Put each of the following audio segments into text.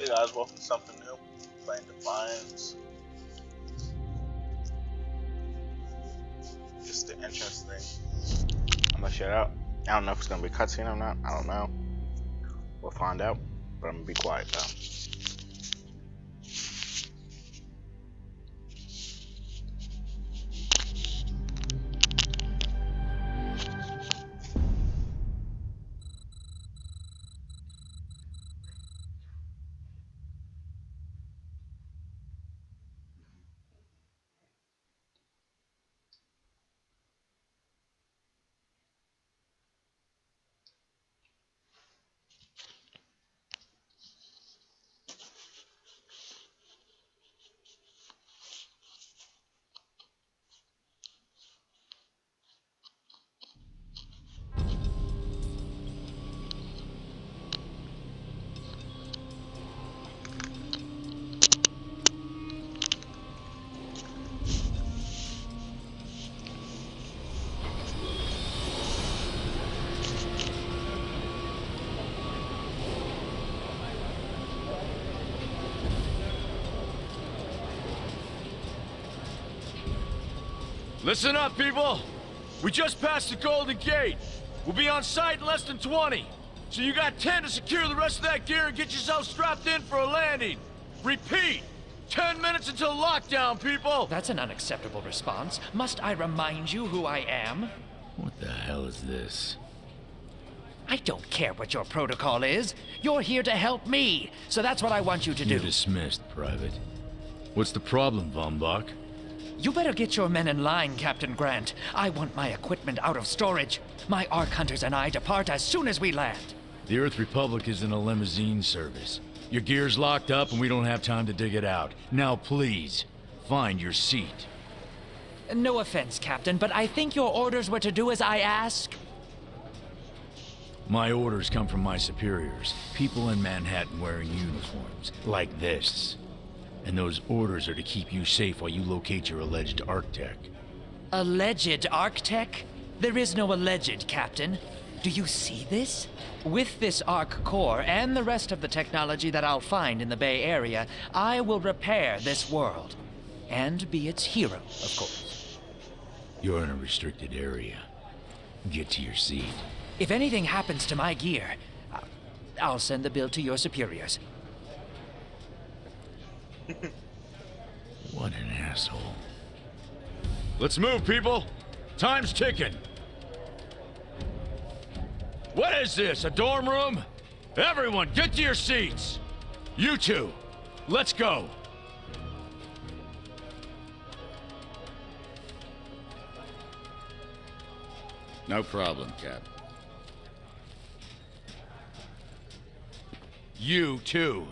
guys, welcome to something new. Playing Defiance. Just the entrance thing. I'm gonna shut out. I don't know if it's gonna be cutscene or not. I don't know. We'll find out. But I'm gonna be quiet though. Listen up, people! We just passed the Golden Gate. We'll be on site in less than 20. So you got 10 to secure the rest of that gear and get yourself strapped in for a landing. Repeat! 10 minutes until lockdown, people! That's an unacceptable response. Must I remind you who I am? What the hell is this? I don't care what your protocol is. You're here to help me, so that's what I want you to do. You're dismissed, Private. What's the problem, Von Bach? You better get your men in line, Captain Grant. I want my equipment out of storage. My Ark Hunters and I depart as soon as we land. The Earth Republic is in a limousine service. Your gear's locked up and we don't have time to dig it out. Now please, find your seat. No offense, Captain, but I think your orders were to do as I ask. My orders come from my superiors. People in Manhattan wearing uniforms, like this. And those orders are to keep you safe while you locate your alleged Arctech. Alleged Arctech? There is no alleged, Captain. Do you see this? With this Ark core and the rest of the technology that I'll find in the Bay Area, I will repair this world. And be its hero, of course. You're in a restricted area. Get to your seat. If anything happens to my gear, I'll send the bill to your superiors. What an asshole. Let's move, people! Time's ticking! What is this, a dorm room? Everyone, get to your seats! You two, let's go! No problem, Cap. You too.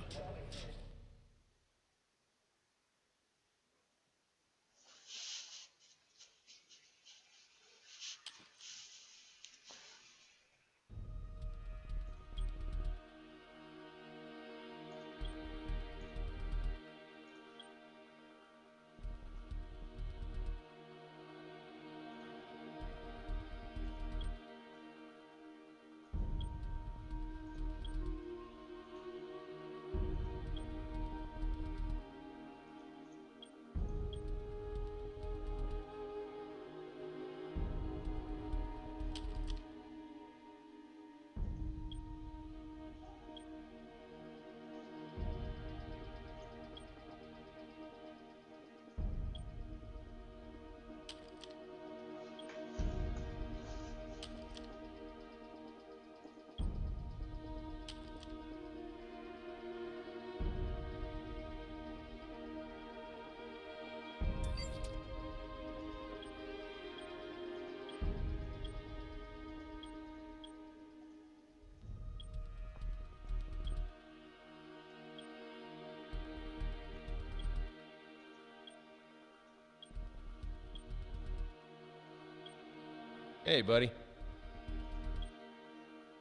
Hey, buddy.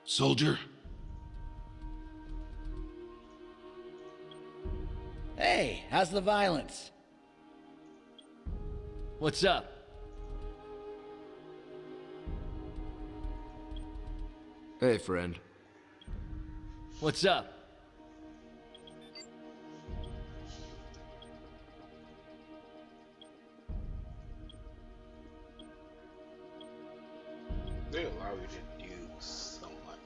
Soldier? Hey, how's the violence? What's up? Hey, friend. What's up? They allow you to do so much.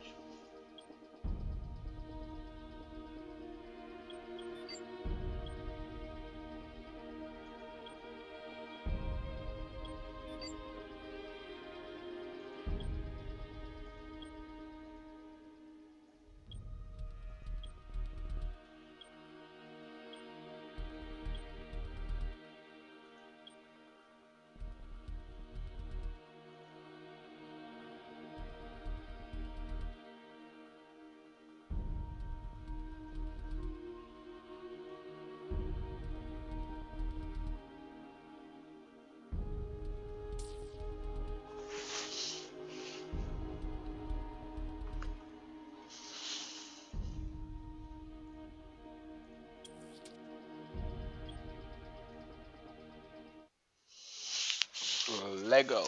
Lego.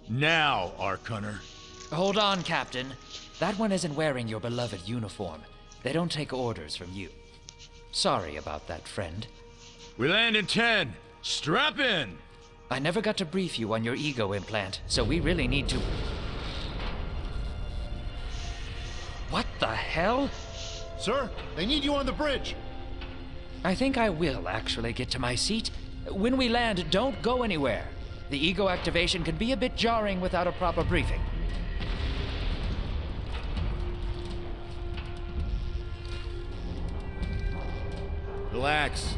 Now, Ark Hunter. Hold on, Captain. That one isn't wearing your beloved uniform. They don't take orders from you. Sorry about that, friend. We land in 10. Strap in! I never got to brief you on your ego implant, so we really need to... What the hell? Sir, they need you on the bridge. I think I will actually get to my seat. When we land, don't go anywhere. The ego activation can be a bit jarring without a proper briefing. Relax.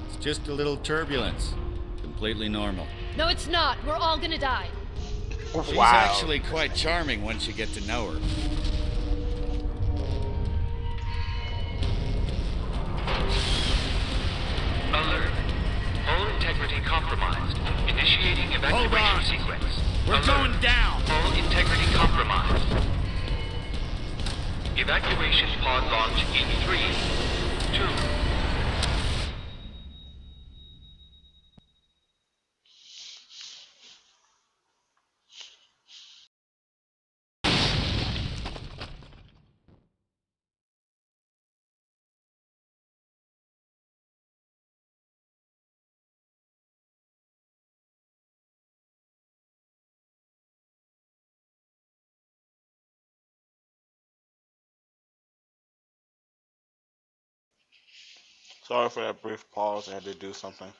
It's just a little turbulence. Completely normal. No, it's not. We're all gonna die. She's Wow. actually quite charming once you get to know her. Alert. Hull integrity compromised. Initiating Hold on. evacuation sequence. We're Alert. going down! Hull integrity compromised. Evacuation pod launch in 3, 2. Sorry for that brief pause. I had to do something.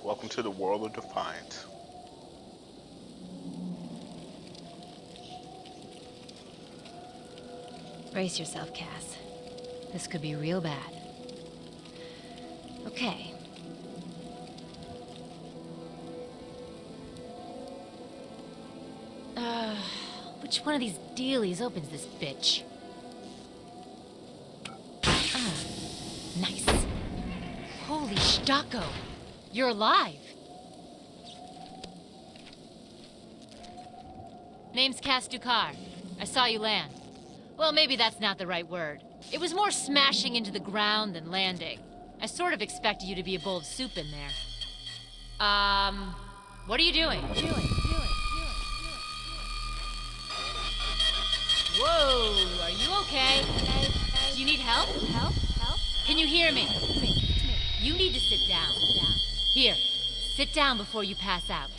Welcome to the world of Defiance. Brace yourself, Cass. This could be real bad. Okay. Which one of these dealies opens this bitch? Nice. Holy Stocko! You're alive! Name's Cass Dukar. I saw you land. Well, maybe that's not the right word. It was more smashing into the ground than landing. I sort of expected you to be a bowl of soup in there. What are you doing? Whoa, are you okay? Do you need help? Help? Can you hear me? You need to sit down. Here, sit down before you pass out.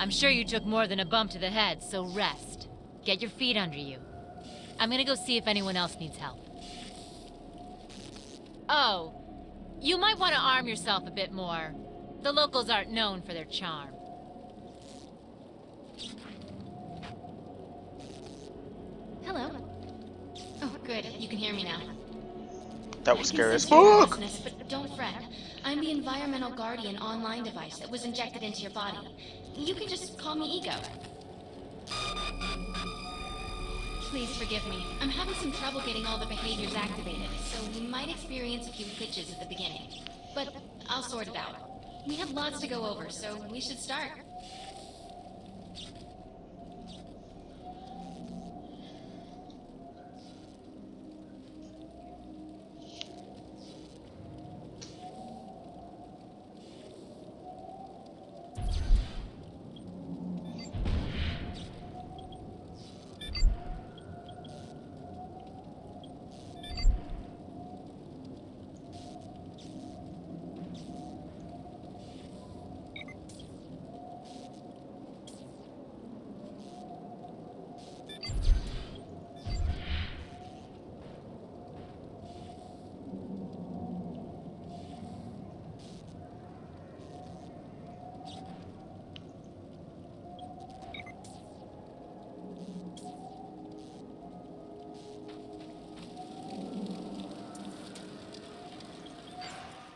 I'm sure you took more than a bump to the head, so rest. Get your feet under you. I'm gonna go see if anyone else needs help. Oh, you might want to arm yourself a bit more. The locals aren't known for their charm. Hello. Oh, good. You can hear me now. That was I can scary as sense your fuck. nervousness, but don't fret. I'm the Environmental Guardian online device that was injected into your body. You can just call me Ego. Please forgive me. I'm having some trouble getting all the behaviors activated, so we might experience a few glitches at the beginning. But I'll sort it out. We have lots to go over, so we should start.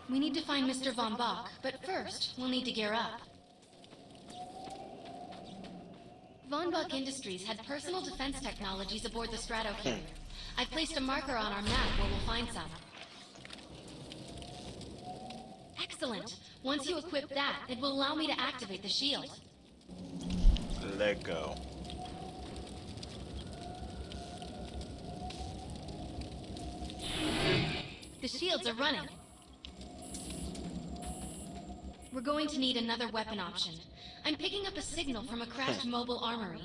We need to find Mr. Von Bach, but first, we'll need to gear up. Von Bach Industries had personal defense technologies aboard the Strato carrier. I've placed a marker on our map where we'll find some. Excellent! Once you equip that, it will allow me to activate the shield. Let go. The shields are running. We're going to need another weapon option. I'm picking up a signal from a crashed mobile armory.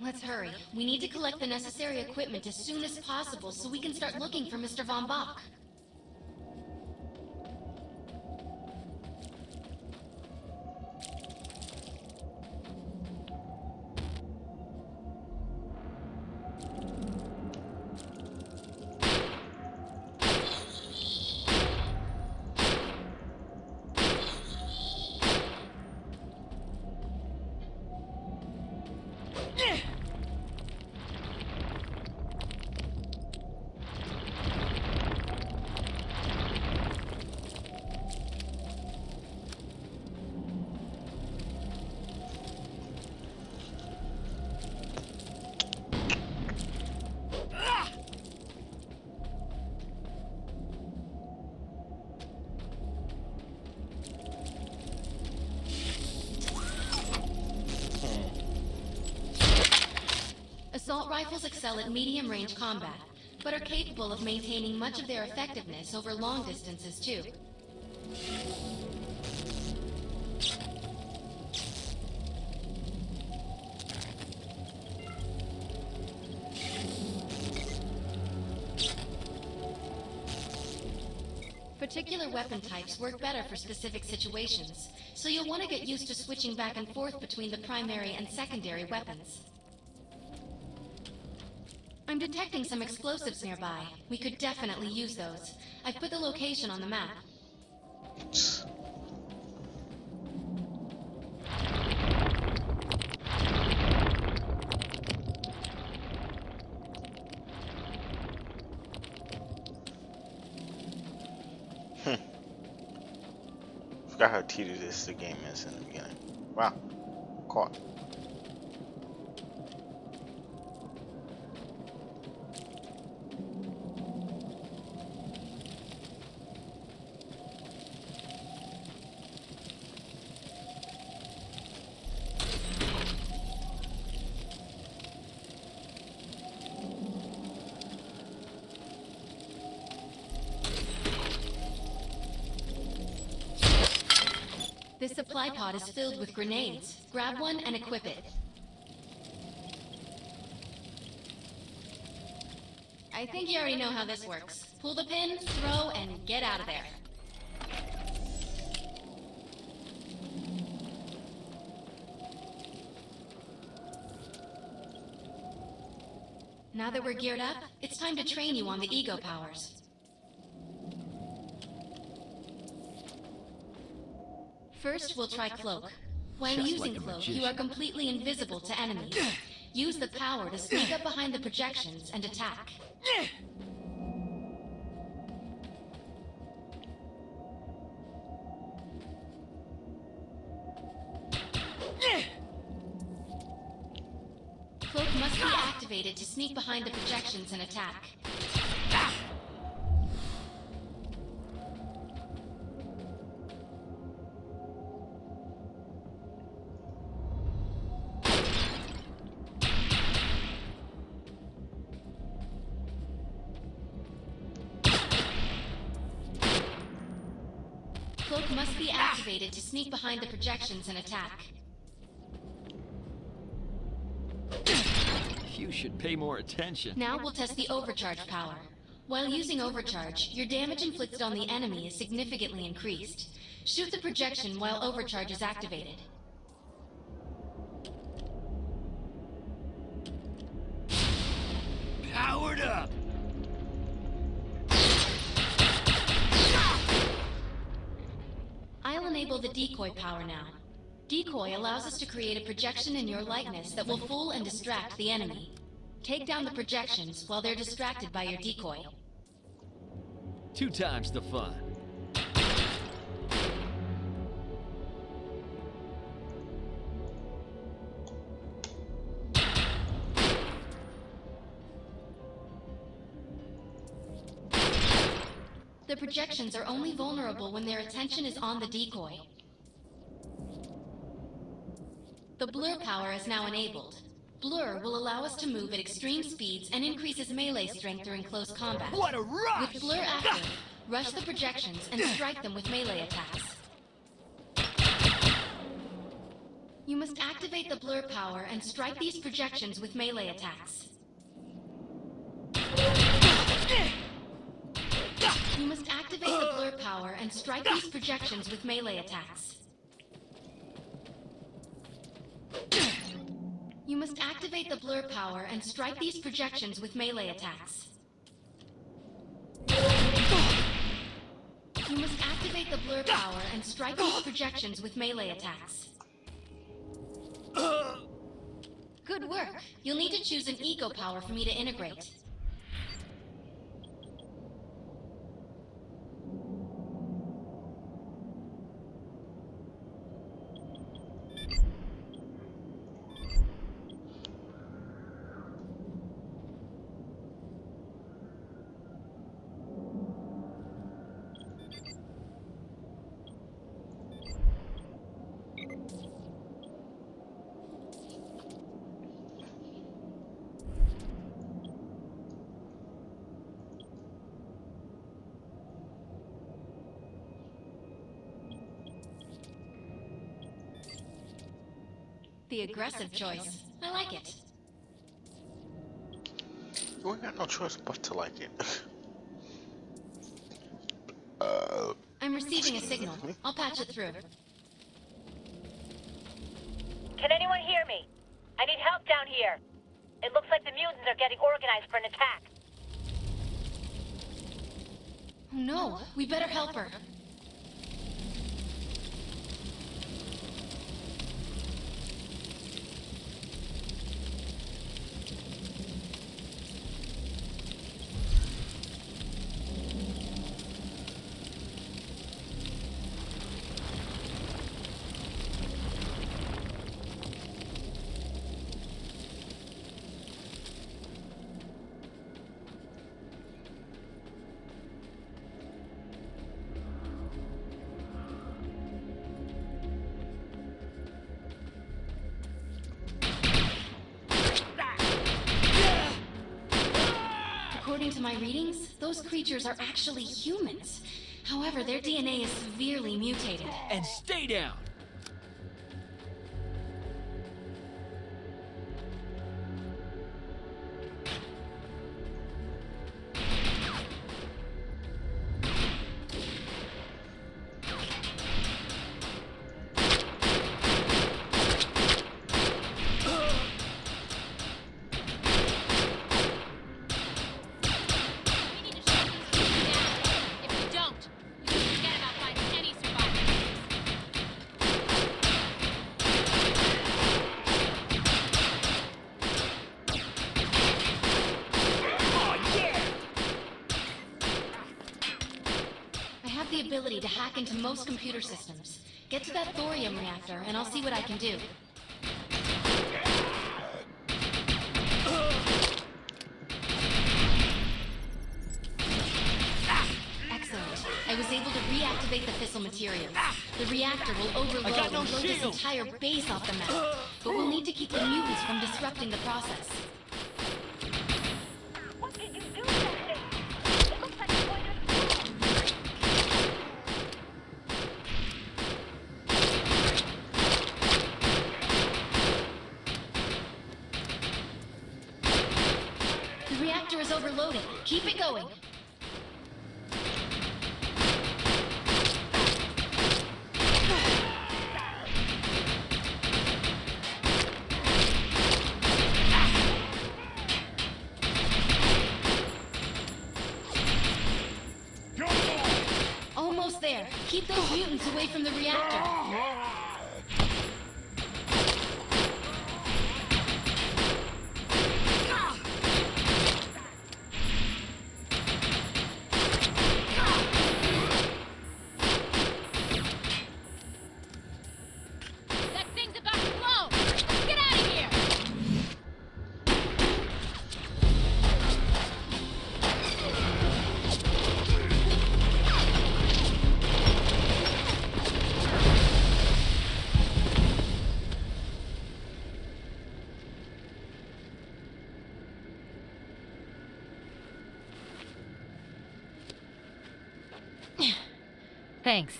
Let's hurry. We need to collect the necessary equipment as soon as possible so we can start looking for Mr. Von Bach. Assault rifles excel at medium-range combat, but are capable of maintaining much of their effectiveness over long distances, too. Particular weapon types work better for specific situations, so you'll want to get used to switching back and forth between the primary and secondary weapons. I'm detecting some explosives nearby. We could definitely use those. I've put the location on the map. Forgot how tedious the game is in the beginning. Wow. Caught. This supply pod is filled with grenades. Grab one and equip it. I think you already know how this works. Pull the pin, throw, and get out of there. Now that we're geared up, it's time to train you on the ego powers. First, we'll try Cloak. When Just using like a Cloak, magician. you are completely invisible to enemies. Use the power to sneak up behind the projections and attack. Cloak must be activated to sneak behind the projections and attack. Cloak must be activated to sneak behind the projections and attack. You should pay more attention. Now we'll test the overcharge power. While using overcharge, your damage inflicted on the enemy is significantly increased. Shoot the projection while overcharge is activated. Powered up! I'll enable the decoy power now. Decoy allows us to create a projection in your likeness that will fool and distract the enemy. Take down the projections while they're distracted by your decoy. 2 times the fun. The projections are only vulnerable when their attention is on the decoy. The blur power is now enabled. Blur will allow us to move at extreme speeds and increases melee strength during close combat. What a rush! With Blur active, rush the projections and strike them with melee attacks. You must activate the Blur power and strike these projections with melee attacks. You must activate the Blur power and strike these projections with melee attacks. You must activate the Blur power and strike these projections with melee attacks. You must activate the Blur power and strike these projections with melee attacks. Good work. You'll need to choose an eco power for me to integrate. The aggressive choice. I like it. You ain't got no choice but to like it. I'm receiving a signal. I'll patch it through. Can anyone hear me? I need help down here. It looks like the mutants are getting organized for an attack. Oh no, we better help her. According to my readings, those creatures are actually humans. However, their DNA is severely mutated. And stay down! If we don't, you can forget about finding any survivors. ability to hack into most computer systems. Get to that thorium reactor, and I'll see what I can do. Excellent. I was able to reactivate the fissile materials. The reactor will overload and blow this entire base off the map. But we'll need to keep the mutants from disrupting the process. What did you do to that thing? It looks like it's going to explode. The reactor is overloaded. Keep it going. Almost there. Keep those mutants away from the reactor. That thing's about to blow! Let's get out of here! Thanks.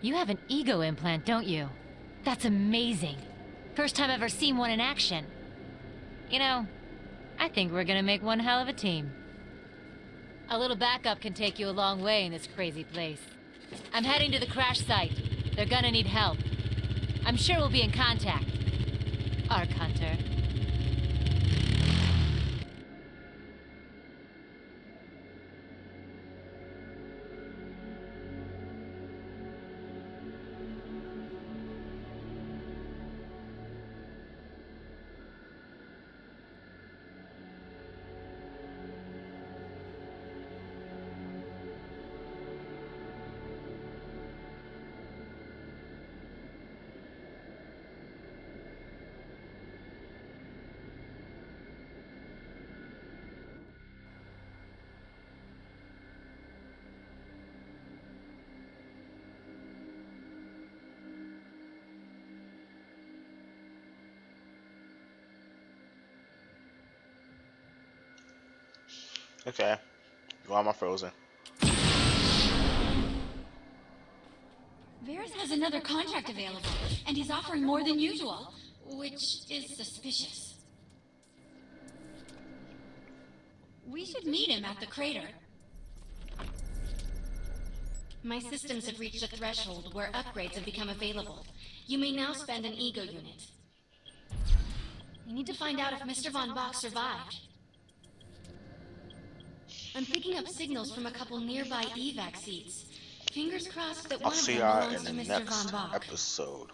You have an ego implant, don't you? That's amazing. First time I've ever seen one in action. You know, I think we're gonna make one hell of a team. A little backup can take you a long way in this crazy place. I'm heading to the crash site. They're gonna need help. I'm sure we'll be in contact. Arc Hunter. Okay. Why am I frozen? Varys has another contract available, and he's offering more than usual, which is suspicious. We should meet him at the crater. My systems have reached a threshold where upgrades have become available. You may now spend an ego unit. We need to find out if Mr. Von Bach survived. I'm picking up signals from a couple nearby evac seats. Fingers crossed that I'll one of see them y'all belongs in to the Mr. Von next Bach. episode.